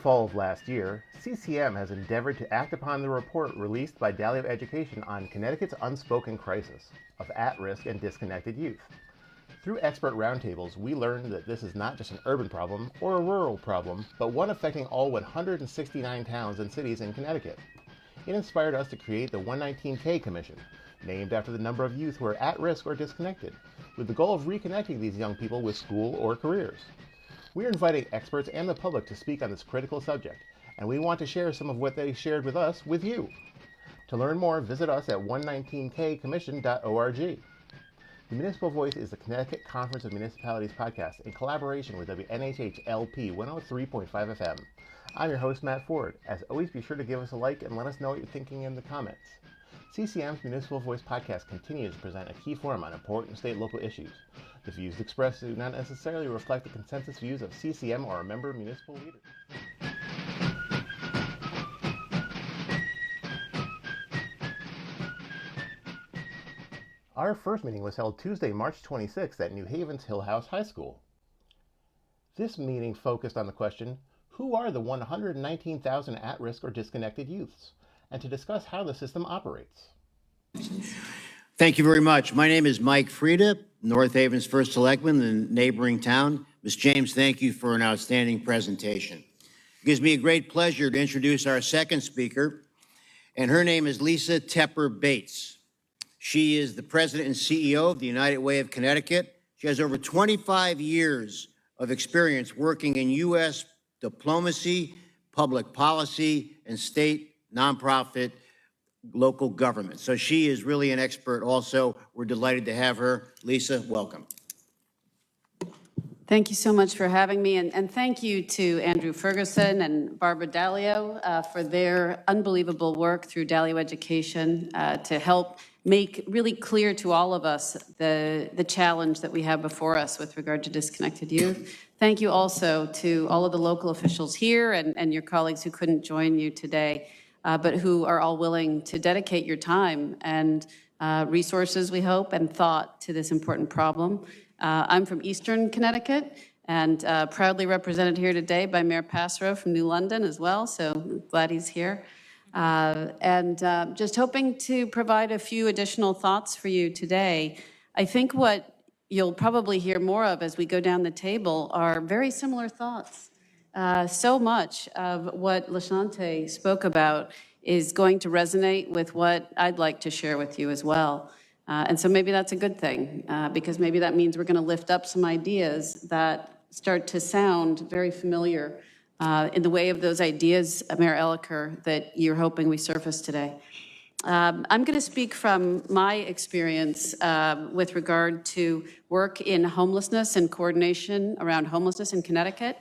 fall of last year, CCM has endeavored to act upon the report released by Dalio Education on Connecticut's unspoken crisis of at-risk and disconnected youth. Through expert roundtables, we learned that this is not just an urban problem or a rural problem, but one affecting all 169 towns and cities in Connecticut. It inspired us to create the 119K Commission, named after the number of youth who are at risk or disconnected, with the goal of reconnecting these young people with school or careers. We are inviting experts and the public to speak on this critical subject, and we want to share some of what they shared with us with you. To learn more, visit us at 119kcommission.org. The Municipal Voice is the Connecticut Conference of Municipalities podcast in collaboration with WNHH LP 103.5 FM. I'm your host, Matt Ford. As always, be sure to give us a like and let us know what you're thinking in the comments. CCM's Municipal Voice podcast continues to present a key forum on important state and local issues. The views expressed do not necessarily reflect the consensus views of CCM or a member municipal leader. Our first meeting was held Tuesday, March 26th at New Haven's Hill House High School. This meeting focused on the question, who are the 119,000 at-risk or disconnected youths? And to discuss how the system operates. Thank you very much. My name is Mike Frieda, North Haven's first selectman in the neighboring town. Ms. James, thank you for an outstanding presentation. It gives me a great pleasure to introduce our second speaker, and her name is Lisa Tepper-Bates. She is the president and CEO of the United Way of Connecticut. She has over 25 years of experience working in U.S. diplomacy, public policy, and state nonprofit local government. So she is really an expert also. We're delighted to have her. Lisa, welcome. Thank you so much for having me, and thank you to Andrew Ferguson and Barbara Dalio for their unbelievable work through Dalio Education to help make really clear to all of us the challenge that we have before us with regard to disconnected youth. Thank you also to all of the local officials here and your colleagues who couldn't join you today, but who are all willing to dedicate your time and resources, we hope, and thought to this important problem. I'm from Eastern Connecticut and proudly represented here today by Mayor Passero from New London as well, so I'm glad he's here. Just hoping to provide a few additional thoughts for you today. I think what you'll probably hear more of as we go down the table are very similar thoughts. So much of what LaShante spoke about is going to resonate with what I'd like to share with you as well. And so maybe that's a good thing, because maybe that means we're going to lift up some ideas that start to sound very familiar in the way of those ideas, Mayor Elicker, that you're hoping we surface today. I'm going to speak from my experience with regard to work in homelessness and coordination around homelessness in Connecticut.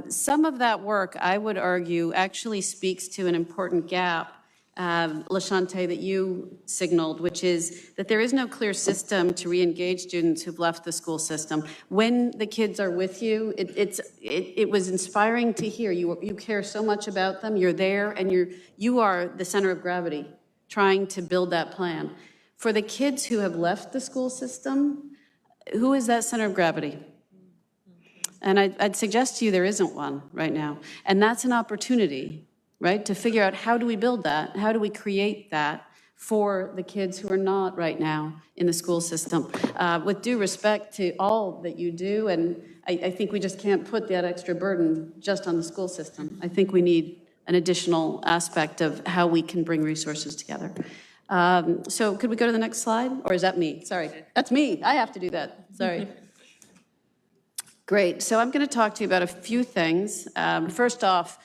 Some of that work, I would argue, actually speaks to an important gap, LaShante, that you signaled, which is that there is no clear system to re-engage students who've left the school system. When the kids are with you, it was inspiring to hear. You care so much about them, you're there, and you are the center of gravity, trying to build that plan. For the kids who have left the school system, who is that center of gravity? And I'd suggest to you there isn't one right now. And that's an opportunity, right, to figure out how do we build that? How do we create that for the kids who are not right now in the school system? With due respect to all that you do, and I think we just can't put that extra burden just on the school system. I think we need an additional aspect of how we can bring resources together. So could we go to the next slide? Or is that me? Sorry, that's me. I have to do that. Sorry. Great. So I'm going to talk to you about a few things. First off,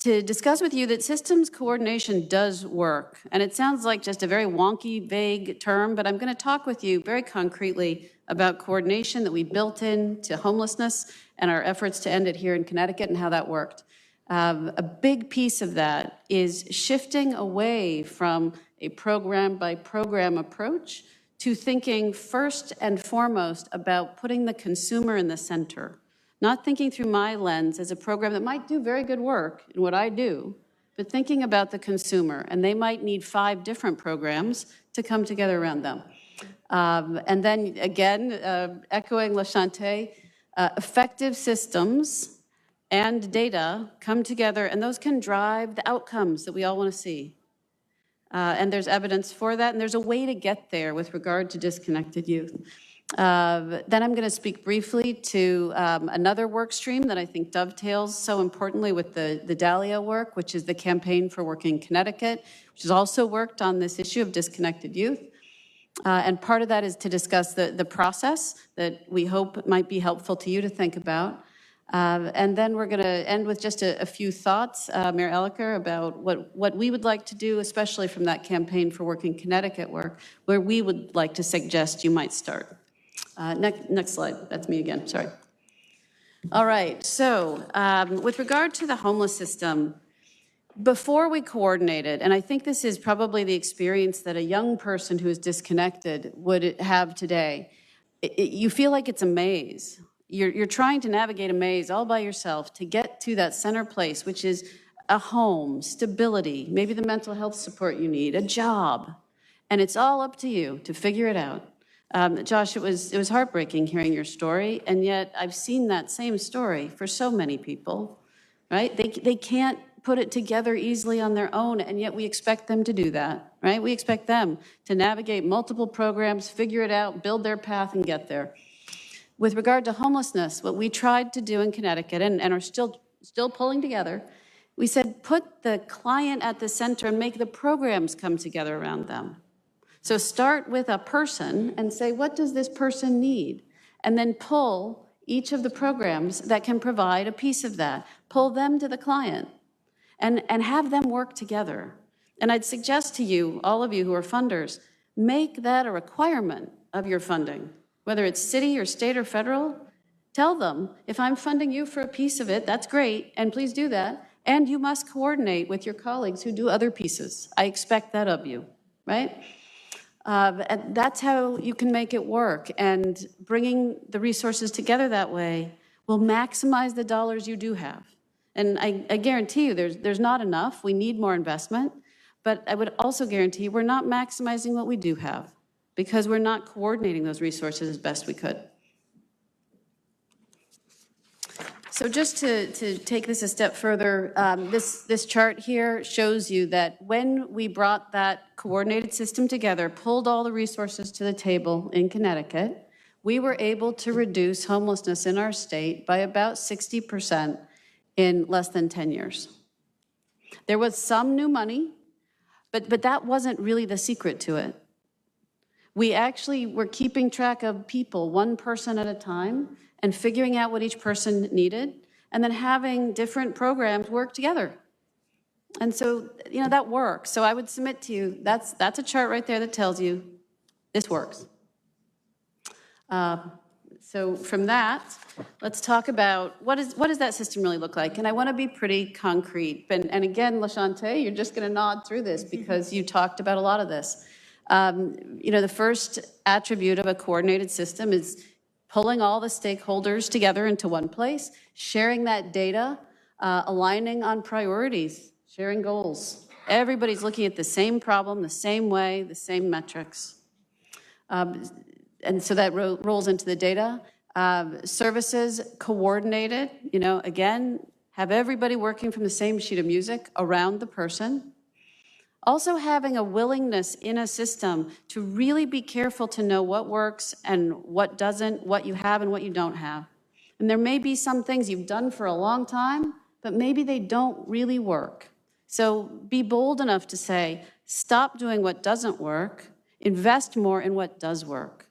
to discuss with you that systems coordination does work. And it sounds like just a very wonky, vague term, but I'm going to talk with you very concretely about coordination that we built into homelessness and our efforts to end it here in Connecticut and how that worked. A big piece of that is shifting away from a program-by-program approach to thinking first and foremost about putting the consumer in the center. Not thinking through my lens as a program that might do very good work in what I do, but thinking about the consumer, and they might need 5 different programs to come together around them. And then again, echoing LaShante, effective systems and data come together, and those can drive the outcomes that we all want to see. And there's evidence for that, and there's a way to get there with regard to disconnected youth. Then I'm going to speak briefly to another work stream that I think dovetails so importantly with the Dalio work, which is the Campaign for Working Connecticut, which has also worked on this issue of disconnected youth. And part of that is to discuss the process that we hope might be helpful to you to think about. And then we're going to end with just a few thoughts, Mayor Elicker, about what we would like to do, especially from that Campaign for Working Connecticut work, where we would like to suggest you might start. Next slide. That's me again. Sorry. All right. So with regard to the homeless system, before we coordinated, and I think this is probably the experience that a young person who is disconnected would have today, you feel like it's a maze. You're trying to navigate a maze all by yourself to get to that center place, which is a home, stability, maybe the mental health support you need, a job, and it's all up to you to figure it out. Josh, it was heartbreaking hearing your story, and yet I've seen that same story for so many people, right? They can't put it together easily on their own, and yet we expect them to do that, right? We expect them to navigate multiple programs, figure it out, build their path, and get there. With regard to homelessness, what we tried to do in Connecticut, and are still pulling together, we said put the client at the center and make the programs come together around them. So start with a person and say, what does this person need? And then pull each of the programs that can provide a piece of that. Pull them to the client and have them work together. And I'd suggest to you, all of you who are funders, make that a requirement of your funding, whether it's city or state or federal. Tell them, if I'm funding you for a piece of it, that's great, and please do that. And you must coordinate with your colleagues who do other pieces. I expect that of you, right? And that's how you can make it work. And bringing the resources together that way will maximize the dollars you do have. And I guarantee you there's not enough. We need more investment. But I would also guarantee you we're not maximizing what we do have because we're not coordinating those resources as best we could. So just to take this a step further, this chart here shows you that when we brought that coordinated system together, pulled all the resources to the table in Connecticut, we were able to reduce homelessness in our state by about 60% in less than 10 years. There was some new money, but that wasn't really the secret to it. We actually were keeping track of people, one person at a time, and figuring out what each person needed, and then having different programs work together. And so, that works. So I would submit to you, that's a chart right there that tells you this works. So from that, let's talk about what does that system really look like? And I want to be pretty concrete. And again, LaShante, you're just going to nod through this because you talked about a lot of this. The first attribute of a coordinated system is pulling all the stakeholders together into one place, sharing that data, aligning on priorities, sharing goals. Everybody's looking at the same problem, the same way, the same metrics. And so that rolls into the data. Services coordinated, again, have everybody working from the same sheet of music around the person. Also having a willingness in a system to really be careful to know what works and what doesn't, what you have and what you don't have. And there may be some things you've done for a long time, but maybe they don't really work. So be bold enough to say, stop doing what doesn't work, invest more in what does work.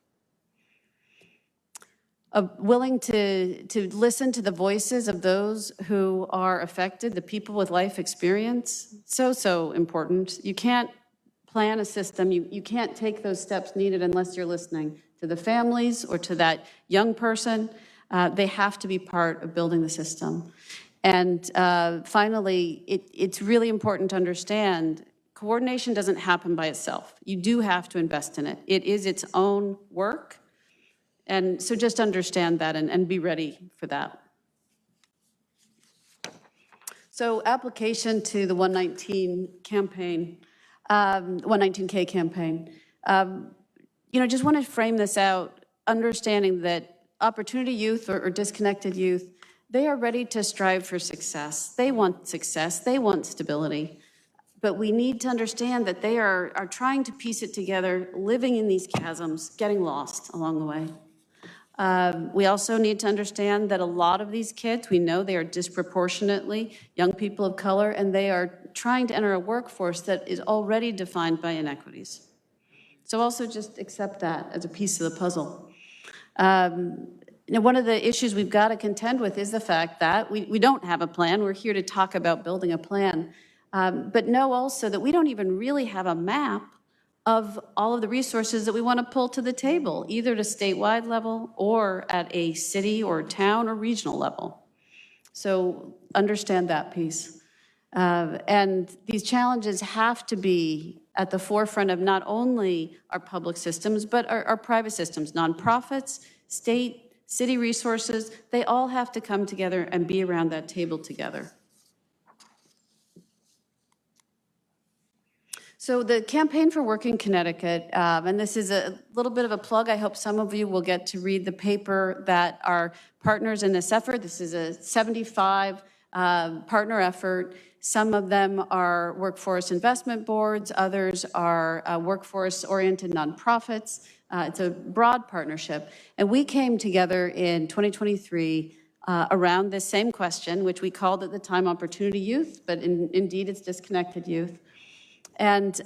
Willing to listen to the voices of those who are affected, the people with life experience, so important. You can't plan a system, you can't take those steps needed unless you're listening to the families or to that young person. They have to be part of building the system. And finally, it's really important to understand coordination doesn't happen by itself. You do have to invest in it. It is its own work. And so just understand that and be ready for that. So application to the 119 campaign, 119K campaign. Just want to frame this out, understanding that opportunity youth or disconnected youth, They are ready to strive for success. They want success. They want stability. But we need to understand that they are trying to piece it together, living in these chasms, getting lost along the way. We also need to understand that a lot of these kids, we know they are disproportionately young people of color, and they are trying to enter a workforce that is already defined by inequities. So also just accept that as a piece of the puzzle. One of the issues we've got to contend with is the fact that we don't have a plan. We're here to talk about building a plan. But know also that we don't even really have a map of all of the resources that we want to pull to the table, either at a statewide level or at a city or town or regional level. So understand that piece. And these challenges have to be at the forefront of not only our public systems, but our private systems, nonprofits, state, city resources. They all have to come together and be around that table together. So the Campaign for Working Connecticut, and this is a little bit of a plug. I hope some of you will get to read the paper that are partners in this effort. This is a 75 partner effort. Some of them are workforce investment boards. Others are workforce-oriented nonprofits. It's a broad partnership. And we came together in 2023 around this same question, which we called at the time Opportunity Youth, but indeed it's Disconnected Youth. And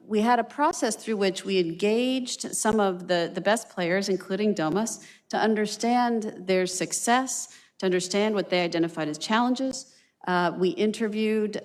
we had a process through which we engaged some of the best players, including Domus, to understand their success, to understand what they identified as challenges. We interviewed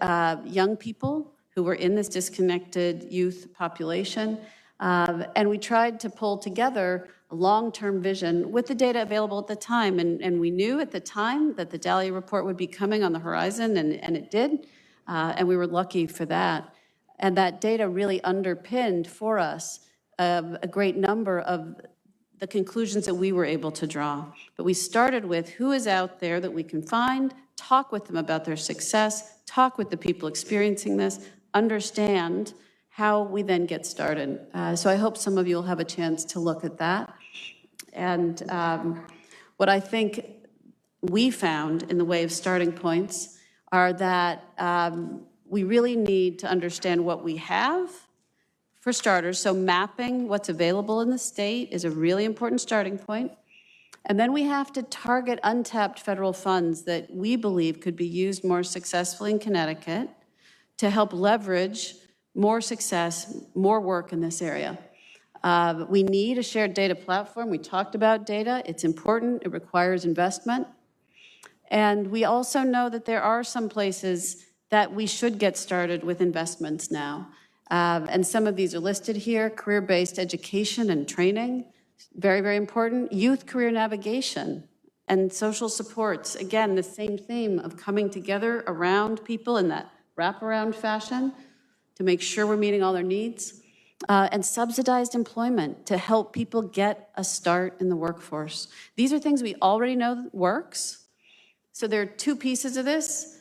young people who were in this disconnected youth population, and we tried to pull together a long-term vision with the data available at the time. And we knew at the time that the Dalio report would be coming on the horizon, and it did, and we were lucky for that. And that data really underpinned for us a great number of the conclusions that we were able to draw. But we started with who is out there that we can find, talk with them about their success, talk with the people experiencing this, understand how we then get started. So I hope some of you will have a chance to look at that. And what I think we found in the way of starting points are that we really need to understand what we have, for starters. So mapping what's available in the state is a really important starting point. And then we have to target untapped federal funds that we believe could be used more successfully in Connecticut to help leverage more success, more work in this area. We need a shared data platform. We talked about data. It's important. It requires investment. And we also know that there are some places that we should get started with investments now. And some of these are listed here: career-based education and training, very, very important. Youth career navigation and social supports. Again, the same theme of coming together around people in that wraparound fashion to make sure we're meeting all their needs. And subsidized employment to help people get a start in the workforce. These are things we already know works. So there are two pieces of this: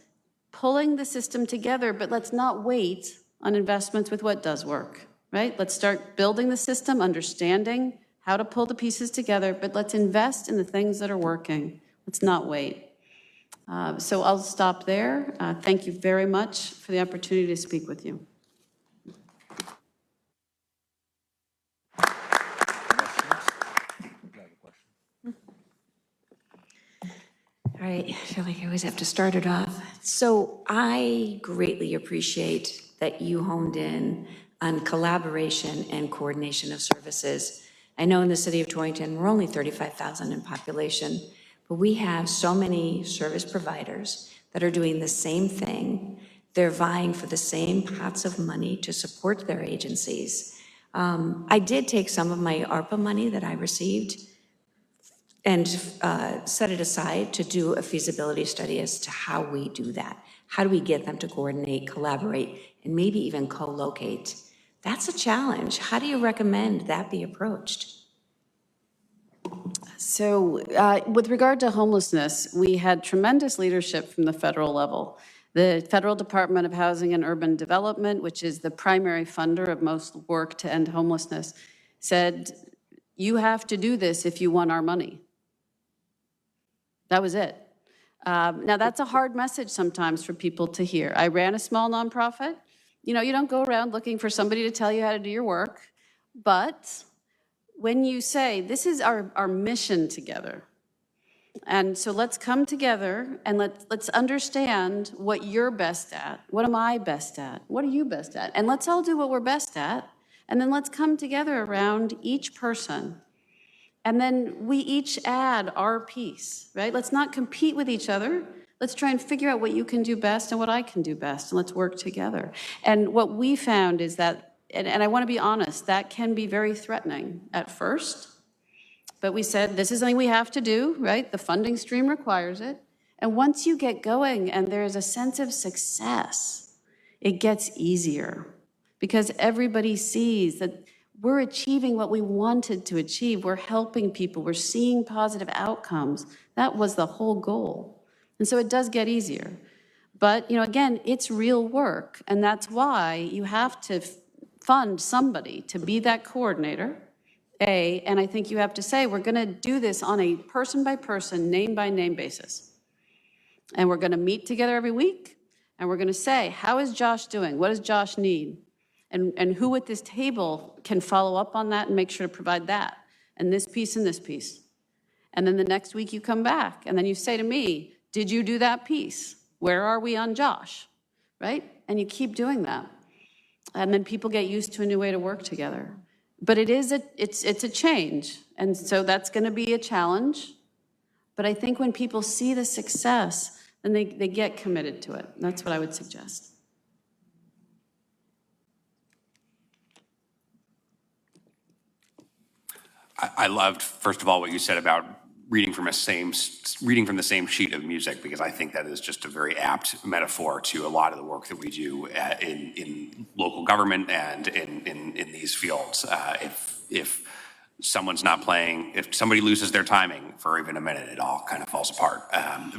pulling the system together, but let's not wait on investments with what does work, right? Let's start building the system, understanding how to pull the pieces together, but let's invest in the things that are working. Let's not wait. So I'll stop there. Thank you very much for the opportunity to speak with you. All right, I feel like I always have to start it off. So I greatly appreciate that you honed in on collaboration and coordination of services. I know in the city of Torrington, we're only 35,000 in population, but we have so many service providers that are doing the same thing. They're vying for the same pots of money to support their agencies. I did take some of my ARPA money that I received and set it aside to do a feasibility study as to how we do that. How do we get them to coordinate, collaborate, and maybe even co-locate? That's a challenge. How do you recommend that be approached? So with regard to homelessness, we had tremendous leadership from the federal level. The Federal Department of Housing and Urban Development, which is the primary funder of most work to end homelessness, said, you have to do this if you want our money. That was it. Now, that's a hard message sometimes for people to hear. I ran a small nonprofit. You know, you don't go around looking for somebody to tell you how to do your work. But when you say, this is our mission together, and so let's come together and let's understand what you're best at. What am I best at? What are you best at? And let's all do what we're best at. And then let's come together around each person. And then we each add our piece, right? Let's not compete with each other. Let's try and figure out what you can do best and what I can do best, and let's work together. And what we found is that, and I want to be honest, that can be very threatening at first. But we said, this is something we have to do, right? The funding stream requires it. And once you get going and there is a sense of success, it gets easier because everybody sees that we're achieving what we wanted to achieve. We're helping people. We're seeing positive outcomes. That was the whole goal. And so it does get easier. But, you know, again, it's real work. And that's why you have to fund somebody to be that coordinator. And I think you have to say, we're going to do this on a person-by-person, name-by-name basis. And we're going to meet together every week, and we're going to say, how is Josh doing? What does Josh need? And who at this table can follow up on that and make sure to provide that, and this piece and this piece. And then the next week you come back, and then you say to me, did you do that piece? Where are we on Josh, right? And you keep doing that. And then people get used to a new way to work together. But it's a change, and so that's going to be a challenge. But I think when people see the success, then they get committed to it. That's what I would suggest. I loved, first of all, what you said about reading from the same sheet of music, because I think that is just a very apt metaphor to a lot of the work that we do in local government and in these fields. If someone's not playing, if somebody loses their timing for even a minute, it all kind of falls apart.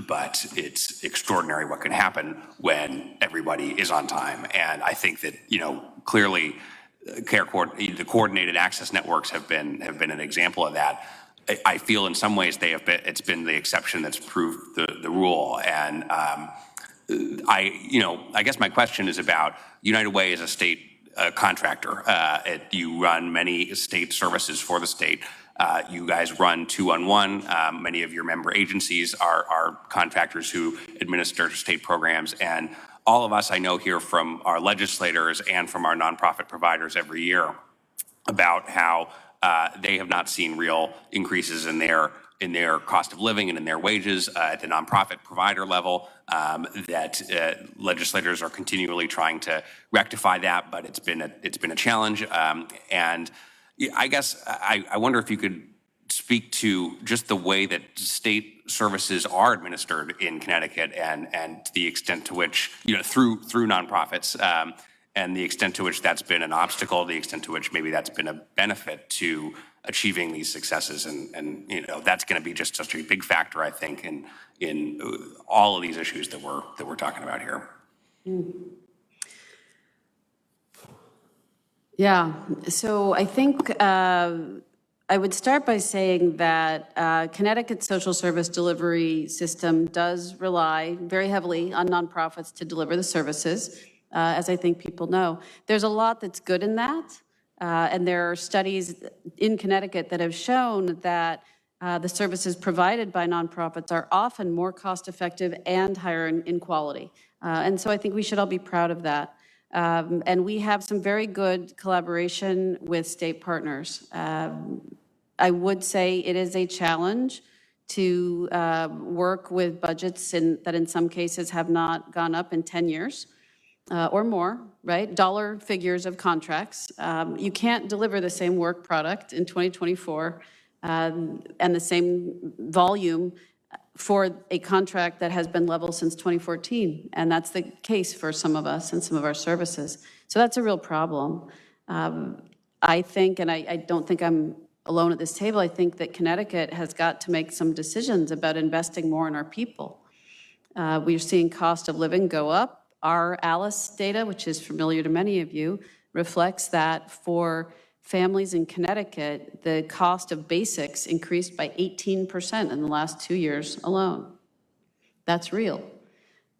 But it's extraordinary what can happen when everybody is on time. And I think that, you know, clearly the coordinated access networks have been an example of that. I feel in some ways it's been the exception that's proved the rule. And I guess my question is about United Way as a state contractor. You run many state services for the state. You guys run 2-on-1. Many of your member agencies are contractors who administer state programs. And all of us, I know, hear from our legislators and from our nonprofit providers every year about how they have not seen real increases in their cost of living and in their wages at the nonprofit provider level, that legislators are continually trying to rectify that, but it's been a challenge. And I guess I wonder if you could speak to just the way that state services are administered in Connecticut and the extent to which, you know, through nonprofits, and the extent to which that's been an obstacle, the extent to which maybe that's been a benefit to achieving these successes. And you know, that's going to be just such a big factor, I think, in all of these issues that we're talking about here. Yeah, so I think I would start by saying that Connecticut's social service delivery system does rely very heavily on nonprofits to deliver the services, as I think people know. There's a lot that's good in that, and there are studies in Connecticut that have shown that the services provided by nonprofits are often more cost-effective and higher in quality. And so I think we should all be proud of that. And we have some very good collaboration with state partners. I would say it is a challenge to work with budgets that in some cases have not gone up in 10 years or more, right? Dollar figures of contracts. You can't deliver the same work product in 2024 and the same volume for a contract that has been level since 2014. And that's the case for some of us and some of our services. So that's a real problem. I think, and I don't think I'm alone at this table, I think that Connecticut has got to make some decisions about investing more in our people. We're seeing cost of living go up. Our ALICE data, which is familiar to many of you, reflects that for families in Connecticut, the cost of basics increased by 18% in the last 2 years alone. That's real.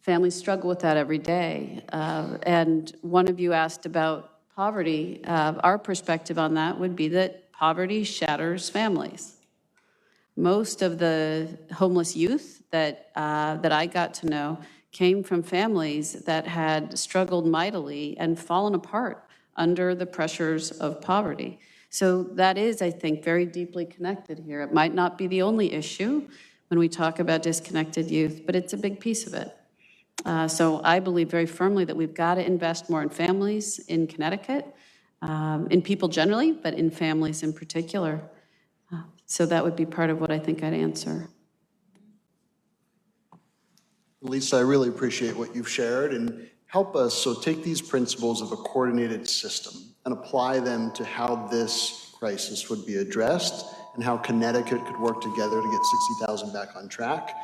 Families struggle with that every day. And one of you asked about poverty. Our perspective on that would be that poverty shatters families. Most of the homeless youth that I got to know came from families that had struggled mightily and fallen apart under the pressures of poverty. So that is, I think, very deeply connected here. It might not be the only issue when we talk about disconnected youth, but it's a big piece of it. So I believe very firmly that we've got to invest more in families in Connecticut, in people generally, but in families in particular. So that would be part of what I think I'd answer. Lisa, I really appreciate what you've shared, and help us, so take these principles of a coordinated system and apply them to how this crisis would be addressed and how Connecticut could work together to get 60,000 back on track.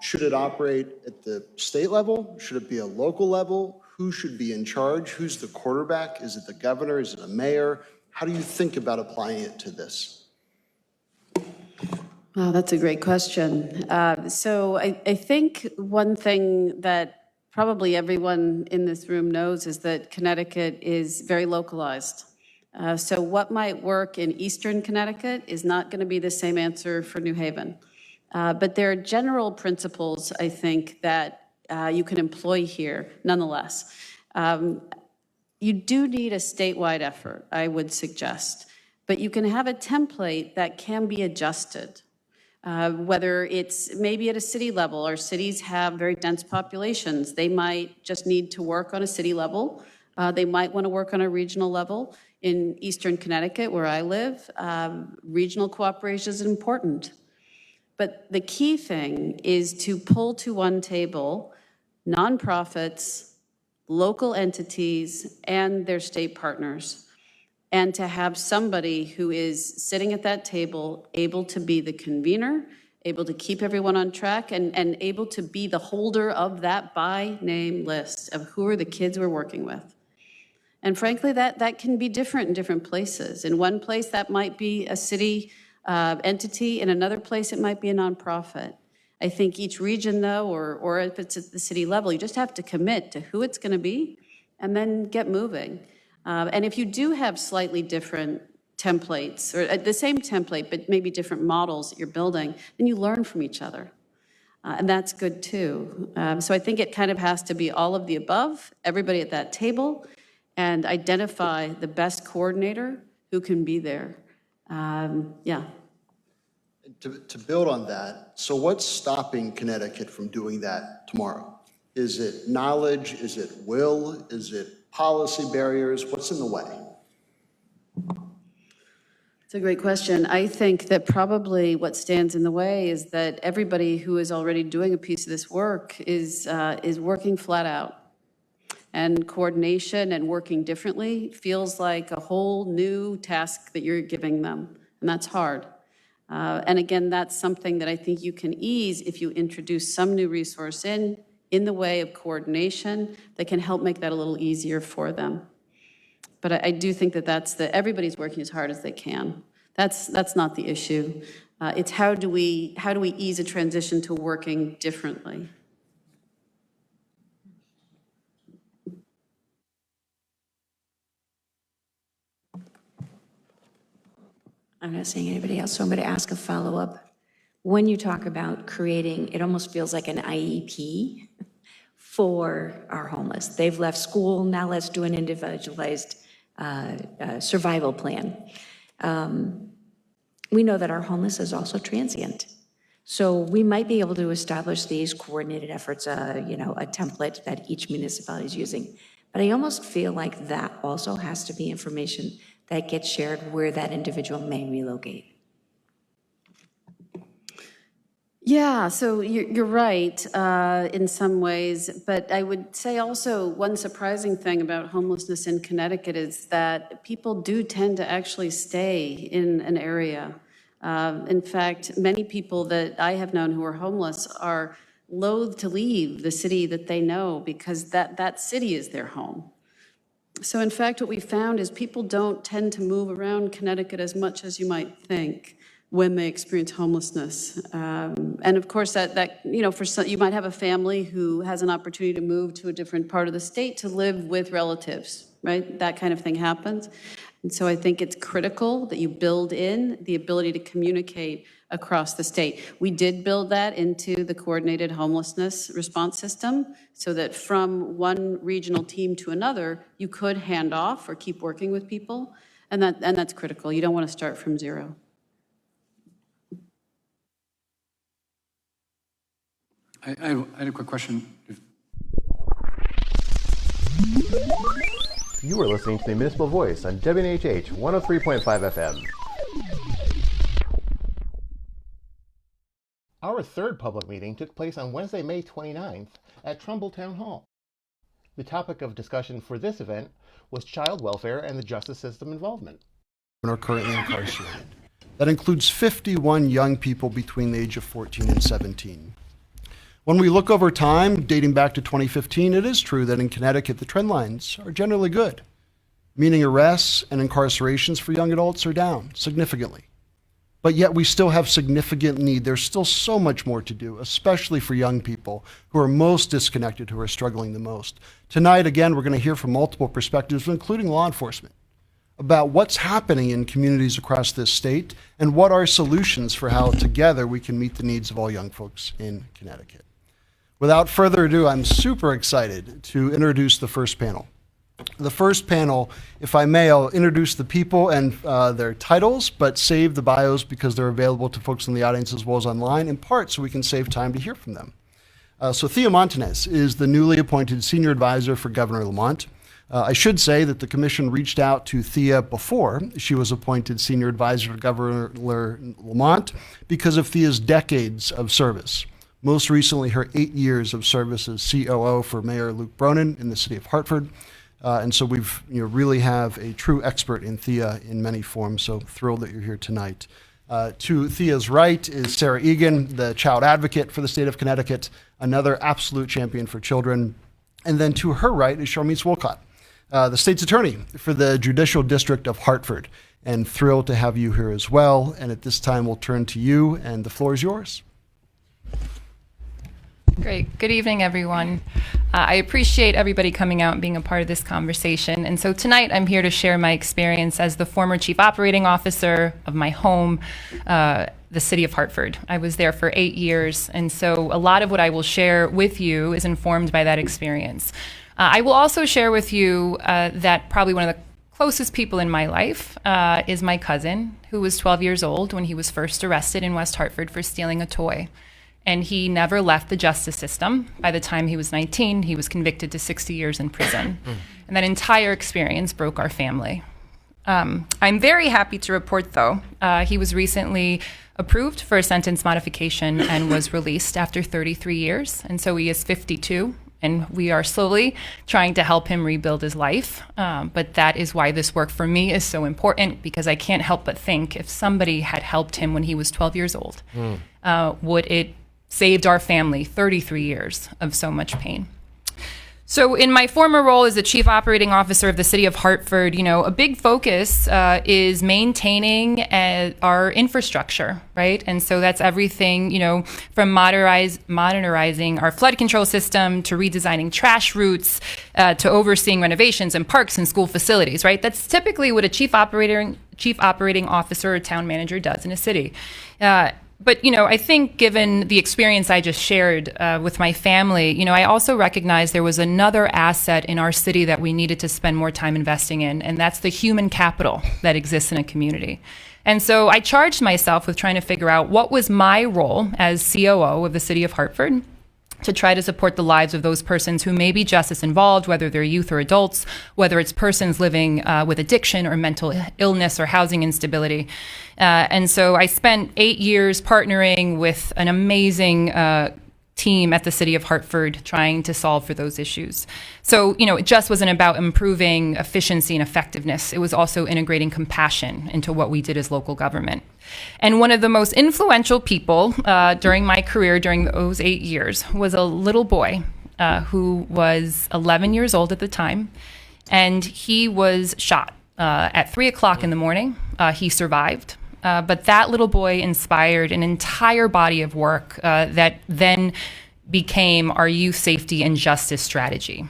Should it operate at the state level? Should it be a local level? Who should be in charge? Who's the quarterback? Is it the governor? Is it a mayor? How do you think about applying it to this? Wow, that's a great question. So I think one thing that probably everyone in this room knows is that Connecticut is very localized. So what might work in Eastern Connecticut is not going to be the same answer for New Haven. But there are general principles, I think, that you can employ here nonetheless. You do need a statewide effort, I would suggest. But you can have a template that can be adjusted. Whether it's maybe at a city level, or cities have very dense populations. They might just need to work on a city level. They might want to work on a regional level. In Eastern Connecticut, where I live, regional cooperation is important. But the key thing is to pull to one table nonprofits, local entities, and their state partners, and to have somebody who is sitting at that table able to be the convener, able to keep everyone on track, and able to be the holder of that by name list of who are the kids we're working with. And frankly, that can be different in different places. In one place, that might be a city entity. In another place, it might be a nonprofit. I think each region, though, or if it's at the city level, you just have to commit to who it's going to be and then get moving. And if you do have slightly different templates, or the same template, but maybe different models that you're building, then you learn from each other. And that's good too. So I think it kind of has to be all of the above, everybody at that table, and identify the best coordinator who can be there. Yeah. To build on that, so what's stopping Connecticut from doing that tomorrow? Is it knowledge? Is it will? Is it policy barriers? What's in the way? It's a great question. I think that probably what stands in the way is that everybody who is already doing a piece of this work is working flat out. And coordination and working differently feels like a whole new task that you're giving them, and that's hard. And again, that's something that I think you can ease if you introduce some new resource in the way of coordination that can help make that a little easier for them. But I do think that everybody's working as hard as they can. That's not the issue. It's how do we ease a transition to working differently? I'm not seeing anybody else, so I'm going to ask a follow-up. When you talk about creating, it almost feels like an IEP for our homeless. They've left school, now let's do an individualized survival plan. We know that our homeless is also transient. So we might be able to establish these coordinated efforts, a template that each municipality is using. But I almost feel like that also has to be information that gets shared where that individual may relocate. Yeah, so you're right in some ways, but I would say also one surprising thing about homelessness in Connecticut is that people do tend to actually stay in an area. In fact, many people that I have known who are homeless are loath to leave the city that they know because that city is their home. So in fact, what we found is people don't tend to move around Connecticut as much as you might think. when they experience homelessness. And of course, that for some, you might have a family who has an opportunity to move to a different part of the state to live with relatives, right? That kind of thing happens. And so I think it's critical that you build in the ability to communicate across the state. We did build that into the coordinated homelessness response system so that from one regional team to another, you could hand off or keep working with people. And that's critical. You don't want to start from zero. I had a quick question. You are listening to the Municipal Voice on WNHH 103.5 FM. Our third public meeting took place on Wednesday, May 29th at Trumbull Town Hall. The topic of discussion for this event was child welfare and the justice system involvement. Are currently incarcerated. That includes 51 young people between the age of 14 and 17. When we look over time, dating back to 2015, it is true that in Connecticut, the trend lines are generally good, meaning arrests and incarcerations for young adults are down significantly. But yet we still have significant need. There's still so much more to do, especially for young people who are most disconnected, who are struggling the most. Tonight, again, we're going to hear from multiple perspectives, including law enforcement, about what's happening in communities across this state and what are solutions for how together we can meet the needs of all young folks in Connecticut. Without further ado, I'm super excited to introduce the first panel. The first panel, if I may, I'll introduce the people and their titles, but save the bios because they're available to folks in the audience as well as online, in part so we can save time to hear from them. So Thea Montanez is the newly appointed Senior Advisor for Governor Lamont. I should say that the Commission reached out to Thea before she was appointed Senior Advisor to Governor Lamont because of Thea's decades of service. Most recently, her 8 years of service as COO for Mayor Luke Bronin in the city of Hartford. And so we've really have a true expert in Thea in many forms, so thrilled that you're here tonight. To Thea's right is Sarah Egan, the child advocate for the state of Connecticut, another absolute champion for children. And then to her right is Charmise Wolcott, the state's attorney for the Judicial District of Hartford. And thrilled to have you here as well. And at this time, we'll turn to you, and the floor is yours. Great. Good evening, everyone. I appreciate everybody coming out and being a part of this conversation. And so tonight I'm here to share my experience as the former chief operating officer of my home, the city of Hartford. I was there for 8 years. And so a lot of what I will share with you is informed by that experience. I will also share with you that probably one of the closest people in my life is my cousin, who was 12 years old when he was first arrested in West Hartford for stealing a toy. And he never left the justice system. By the time he was 19, he was convicted to 60 years in prison. And that entire experience broke our family. I'm very happy to report, though, he was recently approved for a sentence modification and was released after 33 years. And so he is 52, and we are slowly trying to help him rebuild his life. But that is why this work for me is so important, because I can't help but think if somebody had helped him when he was 12 years old, would it saved our family 33 years of so much pain. So in my former role as the chief operating officer of the city of Hartford, a big focus is maintaining our infrastructure, right? And so that's everything, from modernizing our flood control system to redesigning trash routes to overseeing renovations and parks and school facilities, right? That's typically what a chief operating officer or town manager does in a city. But, I think given the experience I just shared with my family, I also recognize there was another asset in our city that we needed to spend more time investing in, and that's the human capital that exists in a community. And so I charged myself with trying to figure out what was my role as COO of the city of Hartford to try to support the lives of those persons who may be justice involved, whether they're youth or adults, whether it's persons living with addiction or mental illness or housing instability. And so I spent 8 years partnering with an amazing team at the city of Hartford trying to solve for those issues. So, it just wasn't about improving efficiency and effectiveness. It was also integrating compassion into what we did as local government. And one of the most influential people during my career during those 8 years was a little boy who was 11 years old at the time, and he was shot at 3 o'clock in the morning. He survived. but that little boy inspired an entire body of work that then became our youth safety and justice strategy.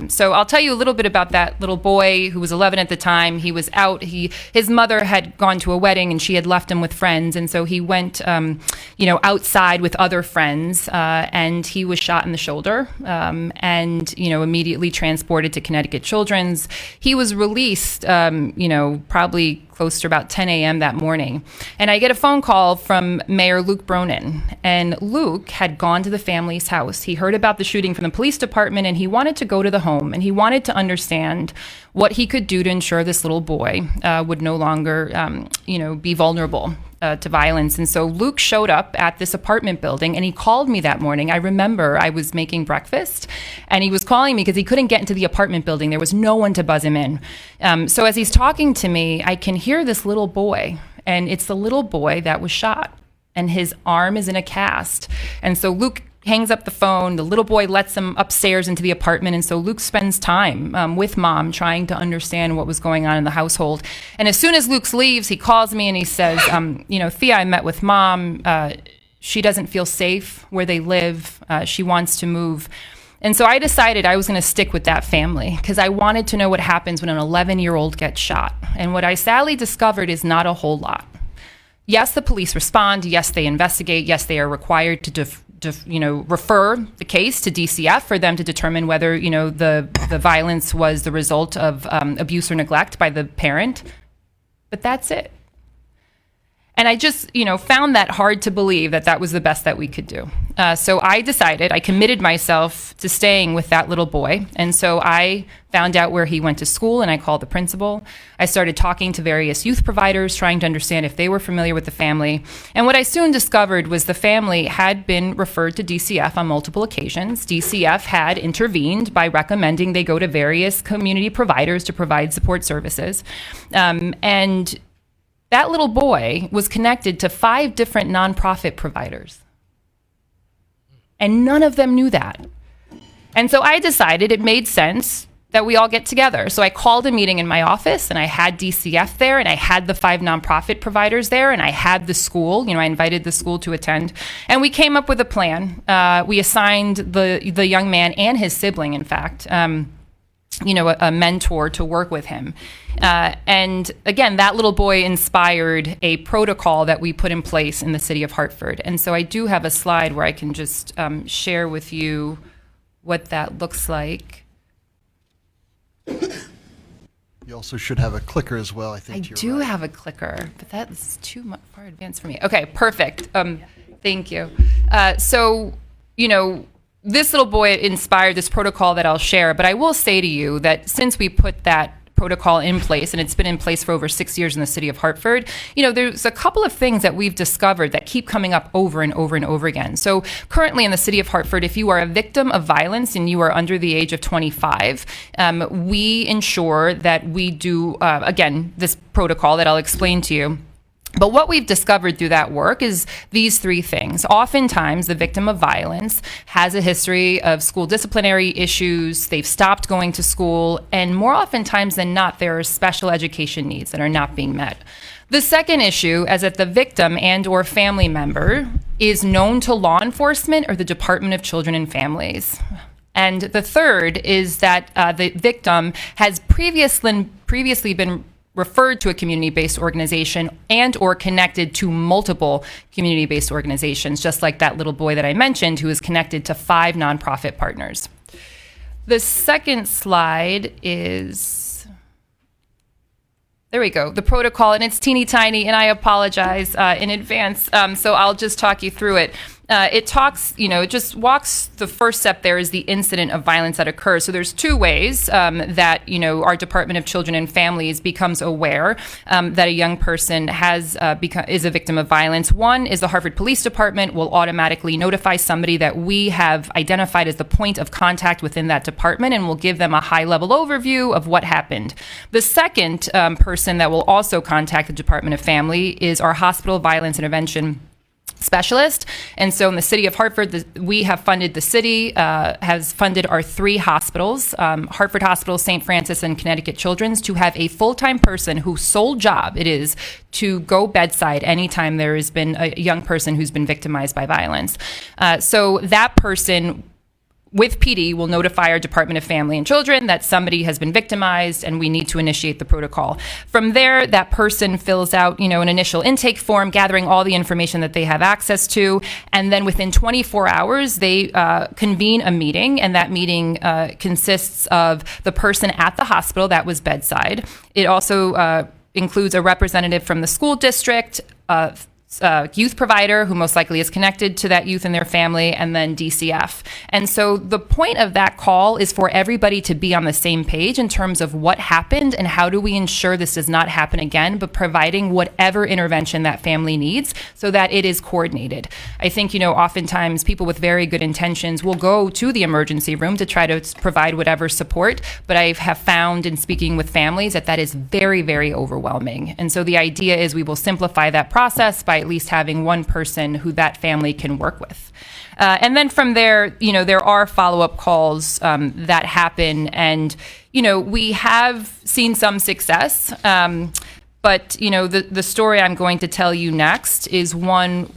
So I'll tell you a little bit about that little boy who was 11 at the time. He was out. His mother had gone to a wedding and she had left him with friends, and so he went, outside with other friends, and he was shot in the shoulder, and immediately transported to Connecticut Children's. He was released, probably close to about 10 a.m. that morning. And I get a phone call from Mayor Luke Bronin. And Luke had gone to the family's house. He heard about the shooting from the police department, and he wanted to go to the home. And he wanted to understand what he could do to ensure this little boy would no longer, be vulnerable to violence. And so Luke showed up at this apartment building, and he called me that morning. I remember I was making breakfast, and he was calling me because he couldn't get into the apartment building. There was no one to buzz him in. So as he's talking to me, I can hear this little boy, and it's the little boy that was shot, and his arm is in a cast. And so Luke hangs up the phone. The little boy lets him upstairs into the apartment. And so Luke spends time with mom trying to understand what was going on in the household. And as soon as Luke leaves, he calls me and he says, Thea, I met with mom. She doesn't feel safe where they live. She wants to move. And so I decided I was going to stick with that family because I wanted to know what happens when an 11-year-old gets shot. And what I sadly discovered is not a whole lot. Yes, the police respond. Yes, they investigate. Yes, they are required to refer the case to DCF for them to determine whether, the violence was the result of abuse or neglect by the parent. But that's it. And I just, found that hard to believe that was the best that we could do. So I committed myself to staying with that little boy. And so I found out where he went to school, and I called the principal. I started talking to various youth providers, trying to understand if they were familiar with the family. And what I soon discovered was the family had been referred to DCF on multiple occasions. DCF had intervened by recommending they go to various community providers to provide support services. And that little boy was connected to 5 different nonprofit providers. And none of them knew that. And so I decided it made sense that we all get together. So I called a meeting in my office, and I had DCF there, and I had the 5 nonprofit providers there, and I had the school. I invited the school to attend. And we came up with a plan. We assigned the young man and his sibling, in fact, a mentor to work with him. And again, that little boy inspired a protocol that we put in place in the city of Hartford. And so I do have a slide where I can just share with you what that looks like. You also should have a clicker as well, I think. I do have a clicker, but that's too far advanced for me. Okay, perfect. Thank you. This little boy inspired this protocol that I'll share, but I will say to you that since we put that protocol in place, and it's been in place for over 6 years in the city of Hartford, there's a couple of things that we've discovered that keep coming up over and over and over again. So currently in the city of Hartford, if you are a victim of violence and you are under the age of 25, we ensure that we do, again, this protocol that I'll explain to you. But what we've discovered through that work is these 3 things. Oftentimes, the victim of violence has a history of school disciplinary issues, they've stopped going to school, and more oftentimes than not, there are special education needs that are not being met. The second issue is that the victim and or family member is known to law enforcement or the Department of Children and Families. And the third is that the victim has previously been referred to a community-based organization and or connected to multiple community-based organizations, just like that little boy that I mentioned who is connected to 5 nonprofit partners. The second slide is, there we go, the protocol, and it's teeny tiny, and I apologize in advance, so I'll just talk you through it. It talks, it just walks, the first step there is the incident of violence that occurs. So there's 2 ways that, our Department of Children and Families becomes aware that a young person is a victim of violence. One is the Hartford Police Department will automatically notify somebody that we have identified as the point of contact within that department, and will give them a high-level overview of what happened. The second person that will also contact the Department of Family is our Hospital Violence Intervention specialist. And so in the city of Hartford, we have funded, the city has funded our 3 hospitals, Hartford Hospital, St. Francis, and Connecticut Children's, to have a full-time person whose sole job it is to go bedside anytime there has been a young person who's been victimized by violence. So that person with PD will notify our Department of Family and Children that somebody has been victimized and we need to initiate the protocol. From there, that person fills out, an initial intake form, gathering all the information that they have access to, and then within 24 hours, they convene a meeting, and that meeting consists of the person at the hospital that was bedside. It also includes a representative from the school district, youth provider who most likely is connected to that youth and their family, and then DCF. And so the point of that call is for everybody to be on the same page in terms of what happened and how do we ensure this does not happen again, but providing whatever intervention that family needs so that it is coordinated. I think, oftentimes people with very good intentions will go to the emergency room to try to provide whatever support, but I have found in speaking with families that is very, very overwhelming. And so the idea is we will simplify that process by at least having one person who that family can work with. And then from there, there are follow-up calls that happen. And, we have seen some success. But, the story I'm going to tell you next is one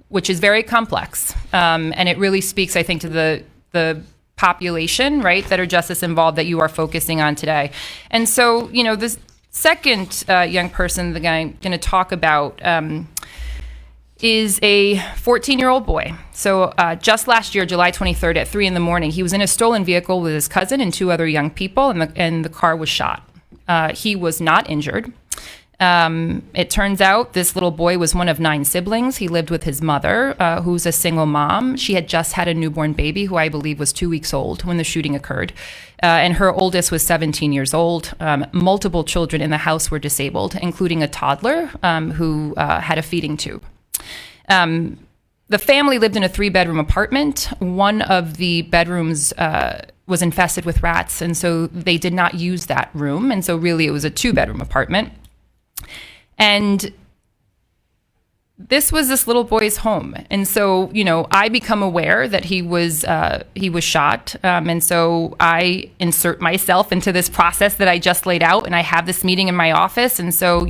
which is very complex. And it really speaks, I think, to the population, right, that are justice involved that you are focusing on today. And so, the second young person that I'm going to talk about is a 14-year-old boy. So just last year, July 23rd at 3 a.m, he was in a stolen vehicle with his cousin and 2 other young people, and the car was shot. He was not injured. It turns out this little boy was one of 9 siblings. He lived with his mother, who's a single mom. She had just had a newborn baby who I believe was 2 weeks old when the shooting occurred. And her oldest was 17 years old. Multiple children in the house were disabled, including a toddler who had a feeding tube. The family lived in a 3-bedroom apartment. One of the bedrooms was infested with rats, and so they did not use that room. And so really it was a 2-bedroom apartment. And this was this little boy's home. And so, I become aware that he was shot. And so I insert myself into this process that I just laid out, and I have this meeting in my office. And so,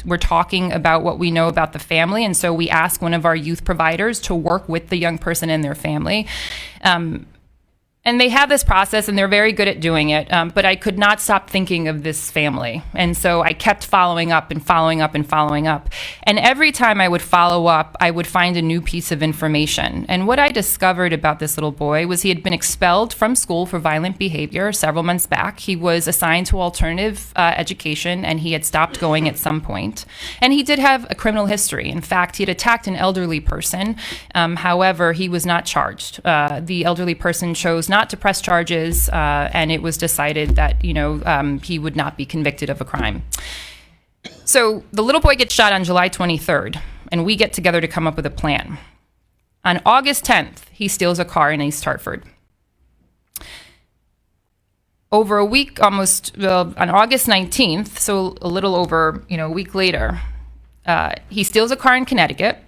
we're talking about what we know about the family. And so we ask one of our youth providers to work with the young person and their family. And they have this process, and they're very good at doing it. But I could not stop thinking of this family. And so I kept following up and following up and following up. And every time I would follow up, I would find a new piece of information. And what I discovered about this little boy was he had been expelled from school for violent behavior several months back. He was assigned to alternative education, and he had stopped going at some point. And he did have a criminal history. In fact, he had attacked an elderly person. However, he was not charged. The elderly person chose not to press charges, and it was decided that, he would not be convicted of a crime. So the little boy gets shot on July 23rd, and we get together to come up with a plan. On August 10th, he steals a car in East Hartford. Over a week, on August 19th, so a little over, a week later, he steals a car in Connecticut,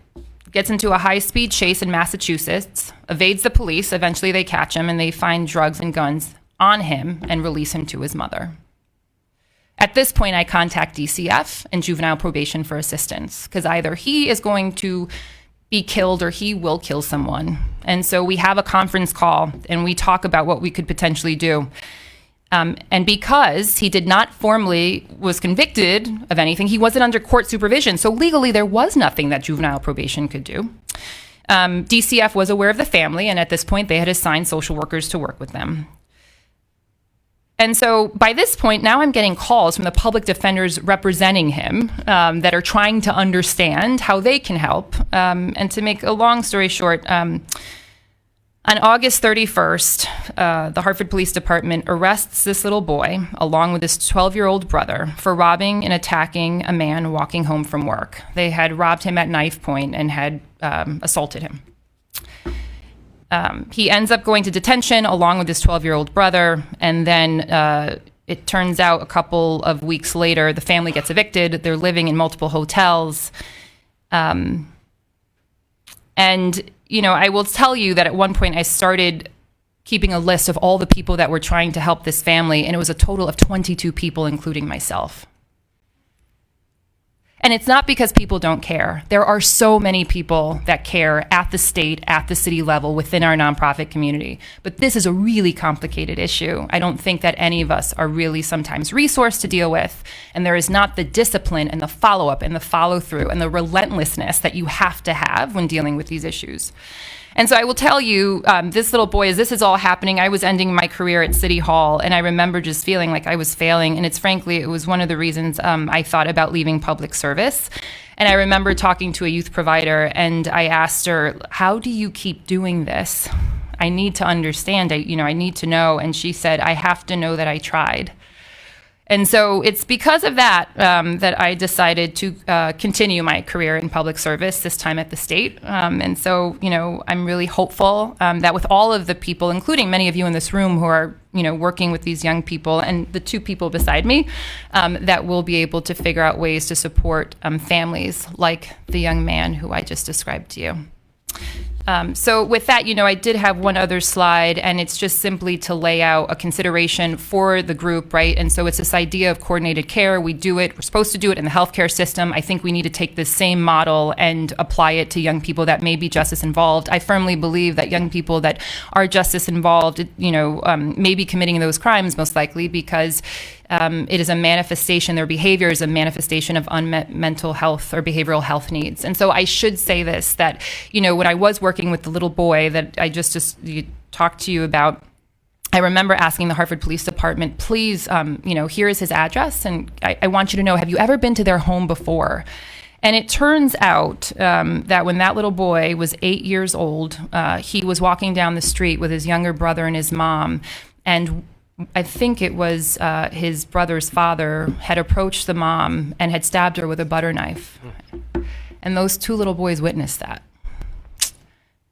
gets into a high-speed chase in Massachusetts, evades the police. Eventually they catch him, and they find drugs and guns on him and release him to his mother. At this point, I contact DCF and juvenile probation for assistance, because either he is going to be killed or he will kill someone. And so we have a conference call, and we talk about what we could potentially do. And because he did not formally was convicted of anything, he wasn't under court supervision. So legally, there was nothing that juvenile probation could do. DCF was aware of the family, and at this point, they had assigned social workers to work with them. And so by this point, now I'm getting calls from the public defenders representing him that are trying to understand how they can help. And to make a long story short, on August 31st, the Hartford Police Department arrests this little boy, along with his 12-year-old brother, for robbing and attacking a man walking home from work. They had robbed him at knife point and had assaulted him. He ends up going to detention along with his 12-year-old brother, and then it turns out a couple of weeks later, the family gets evicted. They're living in multiple hotels. And, I will tell you that at one point I started keeping a list of all the people that were trying to help this family, and it was a total of 22 people, including myself. And it's not because people don't care. There are so many people that care at the state, at the city level, within our nonprofit community. But this is a really complicated issue. I don't think that any of us are really sometimes resourced to deal with. And there is not the discipline and the follow-up and the follow-through and the relentlessness that you have to have when dealing with these issues. And so I will tell you, this little boy, as this is all happening, I was ending my career at City Hall, and I remember just feeling like I was failing. And it was one of the reasons I thought about leaving public service. And I remember talking to a youth provider, and I asked her, how do you keep doing this? I need to understand, I need to know. And she said, I have to know that I tried. And so it's because of that that I decided to continue my career in public service, this time at the state. And so, I'm really hopeful that with all of the people, including many of you in this room who are, working with these young people and the two people beside me, that we'll be able to figure out ways to support families like the young man who I just described to you. So with that, I did have one other slide, and it's just simply to lay out a consideration for the group, right? And so it's this idea of coordinated care. We do it, we're supposed to do it in the healthcare system. I think we need to take this same model and apply it to young people that may be justice involved. I firmly believe that young people that are justice involved, may be committing those crimes most likely because it is a manifestation, their behavior is a manifestation of unmet mental health or behavioral health needs. And so I should say this, that, when I was working with the little boy that I just talked to you about, I remember asking the Hartford Police Department, please, here is his address, and I want you to know, have you ever been to their home before? And it turns out that when that little boy was 8 years old, he was walking down the street with his younger brother and his mom, and I think it was his brother's father had approached the mom and had stabbed her with a butter knife. And those two little boys witnessed that.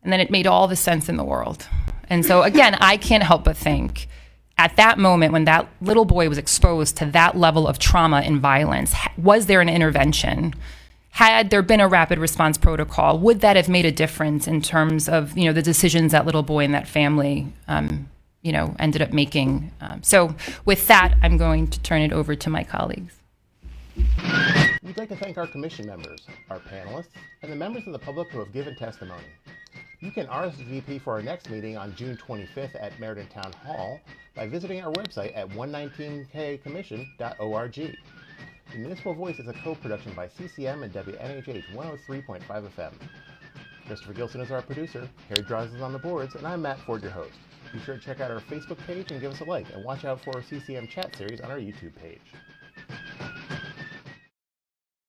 And then it made all the sense in the world. And so again, I can't help but think at that moment when that little boy was exposed to that level of trauma and violence, was there an intervention? Had there been a rapid response protocol, would that have made a difference in terms of, the decisions that little boy and that family ended up making? So with that, I'm going to turn it over to my colleagues. We'd like to thank our commission members, our panelists, and the members of the public who have given testimony. You can RSVP for our next meeting on June 25th at Meriden Town Hall by visiting our website at 119kcommission.org. The Municipal Voice is a co-production by CCM and WNHH 103.5 FM. Christopher Gilson is our producer, Harry Draws is on the boards, and I'm Matt Ford, your host. Be sure to check out our Facebook page and give us a like, and watch out for our CCM chat series on our YouTube page.